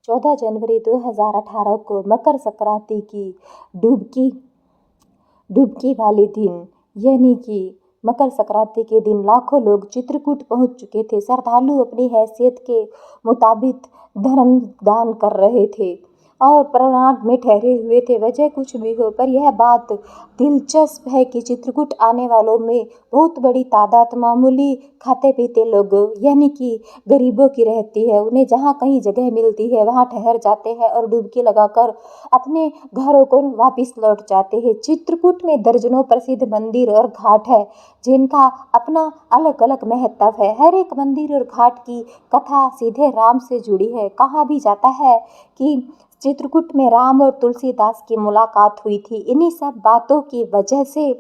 14 जनवरी 2018 को मकर संक्रांति की डुबकी डुबकी वाले दिन यानी कि मकर संक्रांति के दिन लाखों लोग चित्रकूट पहुंच चुके थे। श्रद्धालु अपनी हैसियत के मुताबिक धर्म दान कर रहे थे और प्रयाग में ठहरे हुए थे। वजह कुछ भी हो, पर यह बात दिलचस्प है कि चित्रकूट आने वालों में बहुत बड़ी तादाद मामूली खाते पीते लोगों यानी कि गरीबों की रहती है। उन्हें जहाँ कहीं जगह मिलती है वहाँ ठहर जाते हैं और डुबकी लगाकर अपने घरों को वापस लौट जाते हैं। चित्रकूट में दर्जनों प्रसिद्ध मंदिर और घाट है जिनका अपना अलग अलग महत्व है। हर एक मंदिर और घाट की कथा सीधे राम से जुड़ी है। कहा भी जाता है कि चित्रकूट में राम और तुलसीदास की मुलाकात हुई थी। इन्हीं सब बातों की वजह से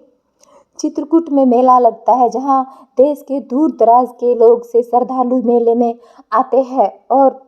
चित्रकूट में मेला लगता है, जहां देश के दूर दराज के लोग से श्रद्धालु मेले में आते हैं और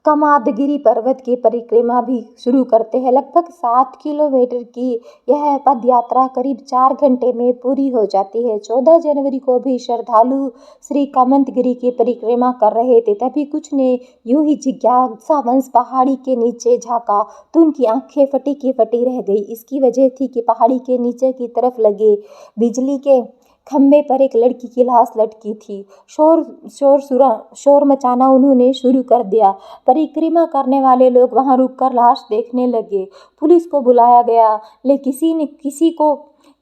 कमादगिरी पर्वत की परिक्रमा भी शुरू करते हैं। लगभग 7 किलोमीटर की यह पद यात्रा करीब 4 घंटे में पूरी हो जाती है। 14 जनवरी को भी श्रद्धालु श्री कामतगिरी की परिक्रमा कर रहे थे, तभी कुछ ने यूं ही जिज्ञासावश पहाड़ी के नीचे झांका तो उनकी आंखें फटी की फटी रह गई। इसकी वजह थी कि पहाड़ी के नीचे की तरफ लगे बिजली के खंभे पर एक लड़की की लाश लटकी थी। शोर मचाना उन्होंने शुरू कर दिया। परिक्रमा करने वाले लोग वहां रुककर लाश देखने लगे। पुलिस को बुलाया गया, लेकिन किसी को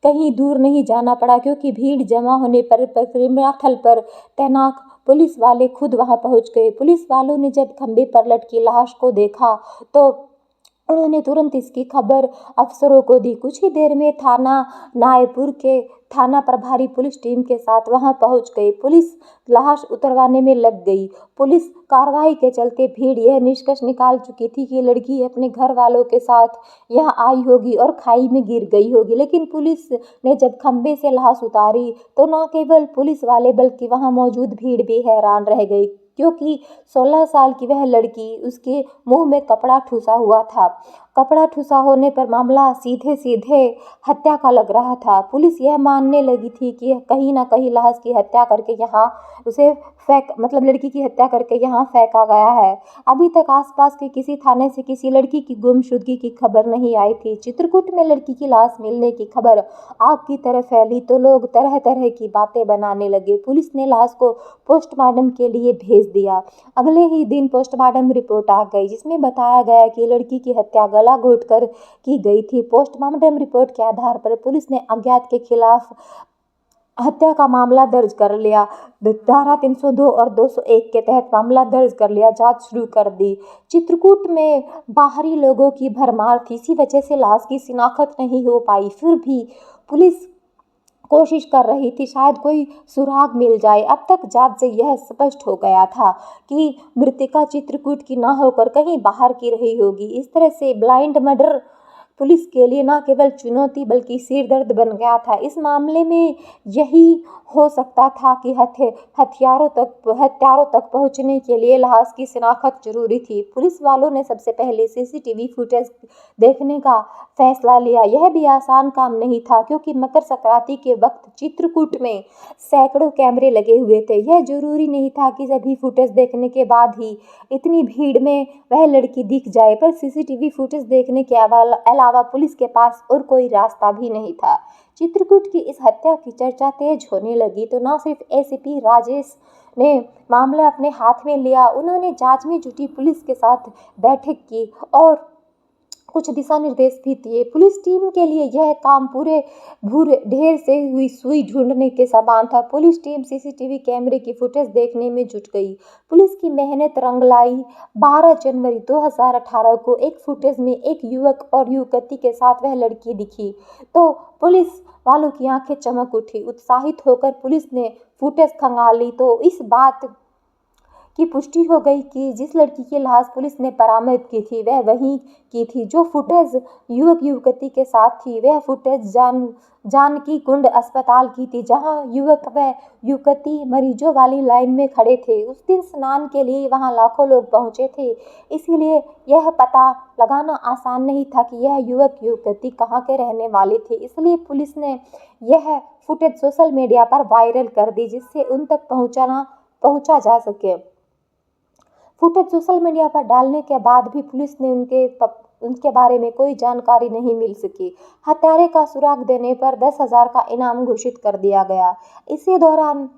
कहीं दूर नहीं जाना पड़ा, क्योंकि भीड़ जमा होने पर परिक्रमा स्थल पर तैनात पुलिस वाले खुद वहां पहुंच गए। पुलिस वालों ने जब खंभे पर लटकी लाश को देखा तो उन्होंने तुरंत इसकी खबर अफसरों को दी। कुछ ही देर में थाना नायपुर के थाना प्रभारी पुलिस टीम के साथ वहां पहुंच गई। पुलिस लाश उतरवाने में लग गई। पुलिस कार्रवाई के चलते भीड़ यह निष्कर्ष निकाल चुकी थी कि लड़की अपने घर वालों के साथ यहाँ आई होगी और खाई में गिर गई होगी। लेकिन पुलिस ने जब खंभे से लाश उतारी तो न केवल पुलिस वाले बल्कि वहां मौजूद भीड़ भी हैरान रह गई, क्योंकि 16 साल की वह लड़की, उसके मुंह में कपड़ा ठूसा हुआ था। कपड़ा ठूसा होने पर मामला सीधे सीधे हत्या का लग रहा था। पुलिस यह मानने लगी थी कि कहीं ना कहीं लाश की हत्या करके यहाँ उसे लड़की की हत्या करके यहाँ फेंका गया है। अभी तक आसपास के किसी थाने से किसी लड़की की गुमशुदगी की खबर नहीं आई थी। चित्रकूट में लड़की की लाश मिलने की खबर आग की तरह फैली तो लोग तरह तरह की बातें बनाने लगे। पुलिस ने लाश को पोस्टमार्टम के लिए भेज दिया। अगले ही दिन पोस्टमार्टम रिपोर्ट आ गई, जिसमें बताया गया कि लड़की की हत्या गला घोंटकर की गई थी। पोस्टमार्टम रिपोर्ट के आधार पर पुलिस ने अज्ञात के खिलाफ हत्या का मामला दर्ज कर लिया। धारा 302 और 201 के तहत मामला दर्ज कर लिया, जांच शुरू कर दी। चित्रकूट में बाहरी लोगों की भरमार थी, इसी वजह से लाश की शिनाख्त नहीं हो पाई। फिर भी पुलिस कोशिश कर रही थी, शायद कोई सुराग मिल जाए। अब तक जांच से यह स्पष्ट हो गया था कि मृतका चित्रकूट की ना होकर कहीं बाहर की रही होगी। इस तरह से ब्लाइंड मर्डर पुलिस के लिए न केवल चुनौती बल्कि सिरदर्द बन गया था। इस मामले में यही हो सकता था कि हथियारों तक पहुंचने के लिए लाश की शिनाख्त जरूरी थी। पुलिस वालों ने सबसे पहले सीसीटीवी फुटेज देखने का फैसला लिया। यह भी आसान काम नहीं था, क्योंकि मकर संक्रांति के वक्त चित्रकूट में सैकड़ों कैमरे लगे हुए थे। यह जरूरी नहीं था कि सभी फुटेज देखने के बाद ही इतनी भीड़ में वह लड़की दिख जाए, पर सीसीटीवी फुटेज देखने के अलावा पुलिस के पास और कोई रास्ता भी नहीं था। चित्रकूट की इस हत्या की चर्चा तेज होने लगी तो न सिर्फ एसीपी राजेश ने मामला अपने हाथ में लिया, उन्होंने जांच में जुटी पुलिस के साथ बैठक की और कुछ दिशा निर्देश भी दिए। पुलिस टीम के लिए यह काम पूरे भूरे ढेर से हुई सुई ढूंढने के समान था। पुलिस टीम सीसीटीवी कैमरे की फुटेज देखने में जुट गई। पुलिस की मेहनत रंग लाई। 12 जनवरी 2018 को एक फुटेज में एक युवक और युवती के साथ वह लड़की दिखी तो पुलिस वालों की आंखें चमक उठी। उत्साहित होकर पुलिस ने फुटेज खंगाली तो इस बात की पुष्टि हो गई कि जिस लड़की की लाश पुलिस ने बरामद की थी वह वही की थी। जो फुटेज युवक युवती के साथ थी वह फुटेज जानकी कुंड अस्पताल की थी, जहां युवक व युवती मरीजों वाली लाइन में खड़े थे। उस दिन स्नान के लिए वहां लाखों लोग पहुंचे थे, इसीलिए यह पता लगाना आसान नहीं था कि यह युवक युवती कहाँ के रहने वाले थे। इसलिए पुलिस ने यह फुटेज सोशल मीडिया पर वायरल कर दी, जिससे उन तक पहुंचा जा सके। फुटेज सोशल मीडिया पर डालने के बाद भी पुलिस ने उनके बारे में कोई जानकारी नहीं मिल सकी। हत्यारे का सुराग देने पर 10,000 का इनाम घोषित कर दिया गया। इसी दौरान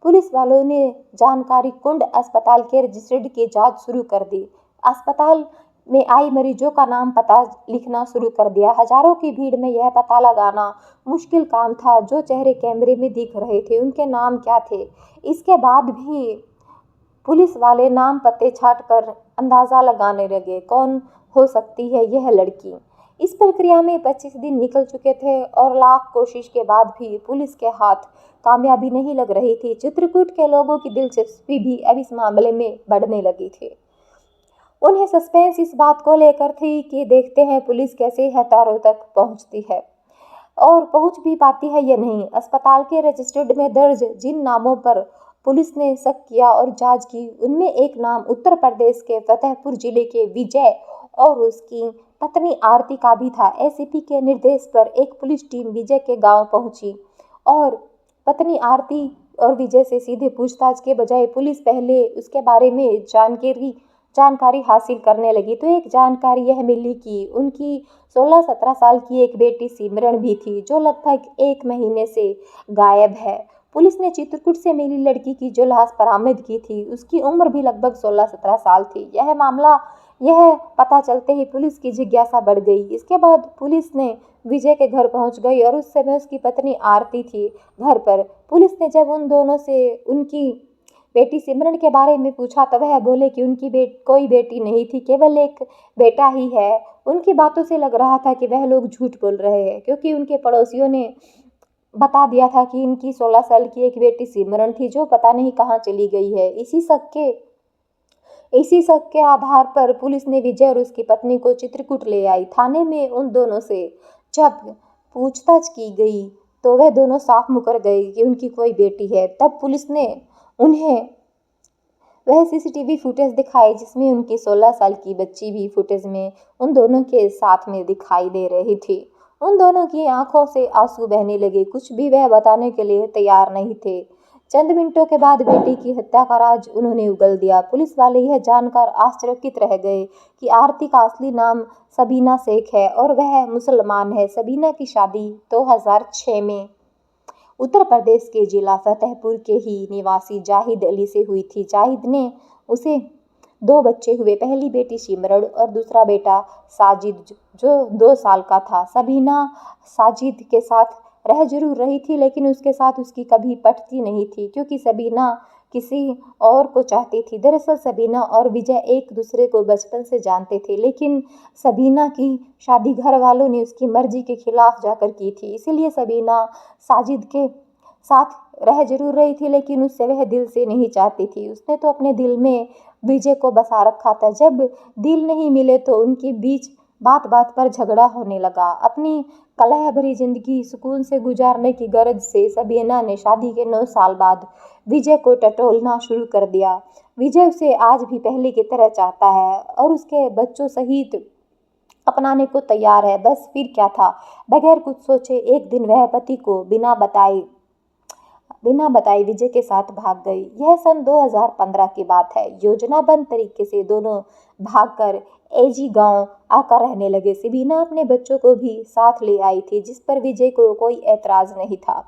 पुलिस वालों ने जानकारी कुंड अस्पताल के रजिस्ट्री की जांच शुरू कर दी। अस्पताल में आई मरीजों का नाम पता लिखना शुरू कर दिया। हजारों की भीड़ में यह पता लगाना मुश्किल काम था जो चेहरे कैमरे में दिख रहे थे उनके नाम क्या थे। इसके बाद भी पुलिस वाले नाम पते छाट कर अंदाजा लगाने लगे कौन हो सकती है यह लड़की। इस प्रक्रिया में 25 दिन निकल चुके थे और लाख कोशिश के बाद भी पुलिस के हाथ कामयाबी नहीं लग रही थी। चित्रकूट के लोगों की दिलचस्पी भी अब इस मामले में बढ़ने लगी थी। उन्हें सस्पेंस इस बात को लेकर थी कि देखते हैं पुलिस कैसे हत्यारों तक पहुंचती है और पहुंच भी पाती है या नहीं। अस्पताल के रजिस्टर्ड में दर्ज जिन नामों पर पुलिस ने शक किया और जांच की उनमें एक नाम उत्तर प्रदेश के फतेहपुर जिले के विजय और उसकी पत्नी आरती का भी था। एसीपी के निर्देश पर एक पुलिस टीम विजय के गांव पहुंची और पत्नी आरती और विजय से सीधे पूछताछ के बजाय पुलिस पहले उसके बारे में जानकारी हासिल करने लगी तो एक जानकारी यह मिली कि उनकी 16-17 साल की एक बेटी सिमरन भी थी जो लगभग 1 महीने से गायब है। पुलिस ने चित्रकूट से मिली लड़की की जो लाश बरामद की थी उसकी उम्र भी लगभग 16-17 साल थी। यह पता चलते ही पुलिस की जिज्ञासा बढ़ गई। इसके बाद पुलिस ने विजय के घर पहुंच गई और उस समय उसकी पत्नी आरती थी घर पर। पुलिस ने जब उन दोनों से उनकी बेटी सिमरन के बारे में पूछा तो वह बोले कि उनकी कोई बेटी नहीं थी, केवल एक बेटा ही है। उनकी बातों से लग रहा था कि वह लोग झूठ बोल रहे हैं क्योंकि उनके पड़ोसियों ने बता दिया था कि इनकी 16 साल की एक बेटी सिमरन थी जो पता नहीं कहाँ चली गई है। इसी शक के आधार पर पुलिस ने विजय और उसकी पत्नी को चित्रकूट ले आई। थाने में उन दोनों से जब पूछताछ की गई तो वह दोनों साफ मुकर गए कि उनकी कोई बेटी है। तब पुलिस ने उन्हें वह सीसीटीवी फुटेज दिखाई जिसमें उनकी 16 साल की बच्ची भी फुटेज में उन दोनों के साथ में दिखाई दे रही थी। उन दोनों की आंखों से आंसू बहने लगे, कुछ भी वह बताने के लिए तैयार नहीं थे। चंद मिनटों के बाद बेटी की हत्या का राज उन्होंने उगल दिया। पुलिस वाले यह जानकर आश्चर्यचकित रह गए कि आरती का असली नाम सबीना शेख है और वह मुसलमान है। सबीना की शादी 2006 में उत्तर प्रदेश के जिला फतेहपुर के ही निवासी जाहिद अली से हुई थी। जाहिद ने उसे 2 बच्चे हुए, पहली बेटी सिमरन और दूसरा बेटा साजिद जो 2 साल का था। सबीना साजिद के साथ रह जरूर रही थी लेकिन उसके साथ उसकी कभी पटती नहीं थी क्योंकि सबीना किसी और को चाहती थी। दरअसल सबीना और विजय एक दूसरे को बचपन से जानते थे लेकिन सबीना की शादी घर वालों ने उसकी मर्जी के खिलाफ जाकर की थी। इसीलिए सबीना साजिद के साथ रह जरूर रही थी लेकिन उससे वह दिल से नहीं चाहती थी। उसने तो अपने दिल में विजय को बसा रखा था। जब दिल नहीं मिले तो उनके बीच बात बात पर झगड़ा होने लगा। अपनी कलह भरी जिंदगी सुकून से गुजारने की गरज से सबीना ने शादी के 9 साल बाद विजय को टटोलना शुरू कर दिया। विजय उसे आज भी पहले की तरह चाहता है और उसके बच्चों सहित अपनाने को तैयार है। बस फिर क्या था, बगैर कुछ सोचे एक दिन वह पति को बिना बताए विजय के साथ भाग गई। यह सन 2015 की बात है। योजनाबद्ध तरीके से दोनों भागकर एजी गांव आकर रहने लगे। सबीना अपने बच्चों को भी साथ ले आई थी जिस पर विजय को कोई ऐतराज नहीं था।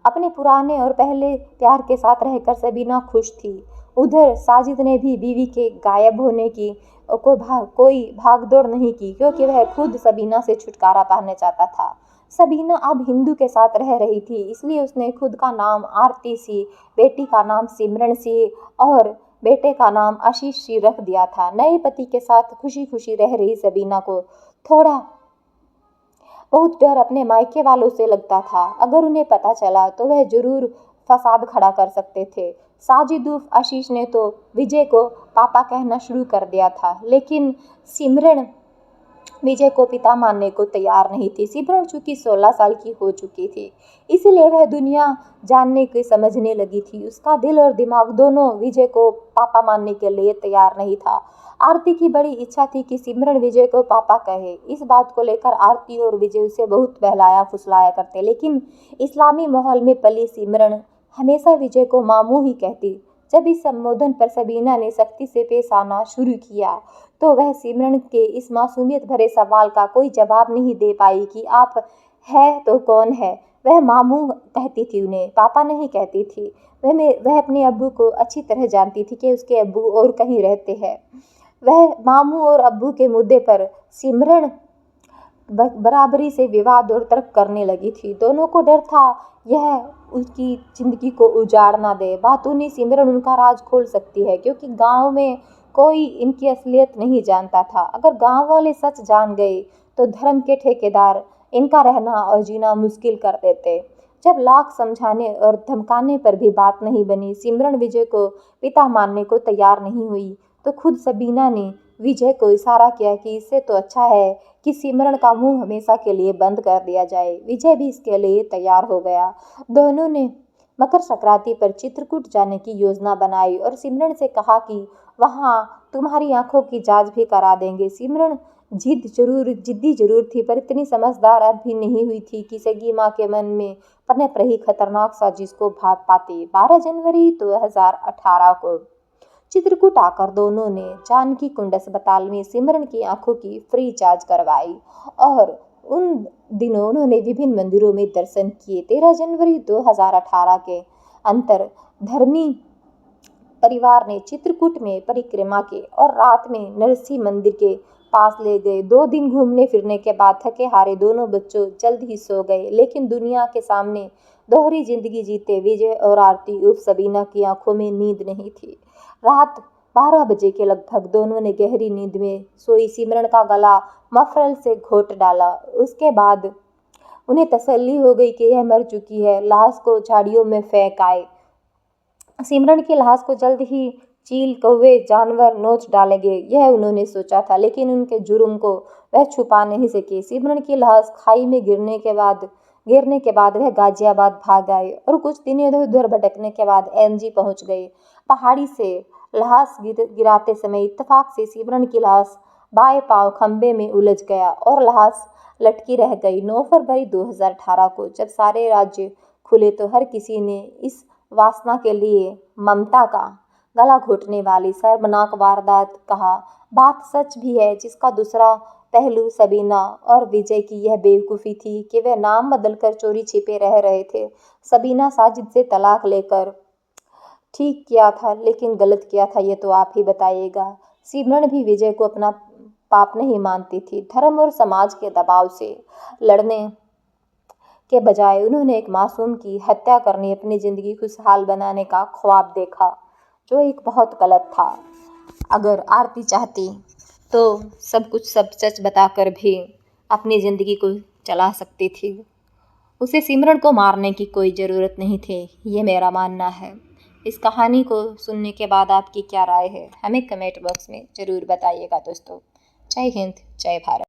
अपने पुराने और पहले प्यार के साथ रहकर सबीना खुश थी। उधर साजिद ने भी बीवी के गायब होने की कोई भागदौड़ नहीं की क्योंकि वह खुद सबीना से छुटकारा पाने चाहता था। सबीना अब हिंदू के साथ रह रही थी इसलिए उसने खुद का नाम आरती सी, बेटी का नाम सिमरन सी और बेटे का नाम आशीष सी रख दिया था। नए पति के साथ खुशी खुशी रह रही सबीना को थोड़ा बहुत डर अपने मायके वालों से लगता था। अगर उन्हें पता चला तो वह जरूर फसाद खड़ा कर सकते थे। साजिद उर्फ आशीष ने तो विजय को पापा कहना शुरू कर दिया था लेकिन सिमरन विजय को पिता मानने को तैयार नहीं थी। सिमरन चूंकि 16 साल की हो चुकी थी इसलिए वह दुनिया जानने की समझने लगी थी। उसका दिल और दिमाग दोनों विजय को पापा मानने के लिए तैयार नहीं था। आरती की बड़ी इच्छा थी कि सिमरन विजय को पापा कहे। इस बात को लेकर आरती और विजय उसे बहुत बहलाया फुसलाया करते लेकिन इस्लामी माहौल में पली सिमरन हमेशा विजय को मामू ही कहती। जब इस संबोधन पर सबीना ने सख्ती से पेश आना शुरू किया तो वह सिमरन के इस मासूमियत भरे सवाल का कोई जवाब नहीं दे पाई कि आप है तो कौन है। वह मामू कहती थी उन्हें, पापा नहीं कहती थी। वह अपने अब्बू को अच्छी तरह जानती थी कि उसके अब्बू और कहीं रहते हैं। वह मामू और अब्बू के मुद्दे पर सिमरन बराबरी से विवाद और तर्क करने लगी थी। दोनों को डर था यह उसकी जिंदगी को उजाड़ ना दे। बातूनी सिमरन उनका राज खोल सकती है क्योंकि गांव में कोई इनकी असलियत नहीं जानता था। अगर गांव वाले सच जान गए तो धर्म के ठेकेदार इनका रहना और जीना मुश्किल कर देते। जब लाख समझाने और धमकाने पर भी बात नहीं बनी, सिमरन विजय को पिता मानने को तैयार नहीं हुई, तो खुद सबीना ने विजय को इशारा किया कि इससे तो अच्छा है कि सिमरन का मुंह हमेशा के लिए बंद कर दिया जाए। विजय भी इसके लिए तैयार हो गया। दोनों ने मकर संक्रांति पर चित्रकूट जाने की योजना बनाई और सिमरन से कहा कि वहाँ तुम्हारी आंखों की जांच भी करा देंगे। सिमरन जिद्दी जरूर थी, पर इतनी समझदार अब भी नहीं हुई थी कि सगी माँ के मन में पनप रही खतरनाक साजिश को भाप पाती। 12 जनवरी 2018 को चित्रकूट आकर दोनों ने जानकी कुंड अस्पताल में सिमरन की आंखों की फ्री जांच करवाई और उन दिनों उन्होंने विभिन्न मंदिरों में दर्शन किए। 13 जनवरी 2018 के अंतर धर्मी परिवार ने चित्रकूट में परिक्रमा की और रात में नरसिंह मंदिर के पास ले गए। 2 दिन घूमने फिरने के बाद थके हारे दोनों बच्चों जल्द ही सो गए, लेकिन दुनिया के सामने दोहरी जिंदगी जीते विजय और आरती उर्फ सबीना की आंखों में नींद नहीं थी। रात 12 बजे के लगभग दोनों ने गहरी नींद में सोई सिमरन का गला मफरल से घोट डाला। उसके बाद उन्हें तसल्ली हो गई कि यह मर चुकी है। लाश को झाड़ियों में फेंक आए। सिमरन की लाश को जल्द ही चील कौवे जानवर नोच डालेंगे, यह उन्होंने सोचा था, लेकिन उनके जुर्म को वह छुपा नहीं सके। सिमरन की लाश खाई में गिरने के बाद वह गाजियाबाद भाग आए और कुछ दिन इधर उधर भटकने के बाद एनजी पहुंच गए। पहाड़ी से लाश गिराते समय इत्तेफाक से सिमरन की लाश बाएं पांव खंबे में उलझ गया और लाश लटकी रह गई। 9 फरवरी 2018 को जब सारे राज्य खुले तो हर किसी ने इस वासना के लिए ममता का गला घोटने वाली शर्मनाक वारदात कहा। बात सच भी है, जिसका दूसरा पहलू सबीना और विजय की यह बेवकूफ़ी थी कि वे नाम बदलकर चोरी छिपे रह रहे थे। सबीना साजिद से तलाक लेकर ठीक किया था, लेकिन गलत किया था, ये तो आप ही बताइएगा। सिमरन भी विजय को अपना पाप नहीं मानती थी। धर्म और समाज के दबाव से लड़ने के बजाय उन्होंने एक मासूम की हत्या करने अपनी ज़िंदगी खुशहाल बनाने का ख्वाब देखा, जो एक बहुत गलत था। अगर आरती चाहती तो सब सच बताकर भी अपनी ज़िंदगी को चला सकती थी। उसे सिमरन को मारने की कोई ज़रूरत नहीं थी, ये मेरा मानना है। इस कहानी को सुनने के बाद आपकी क्या राय है, हमें कमेंट बॉक्स में ज़रूर बताइएगा दोस्तों। जय हिंद, जय भारत।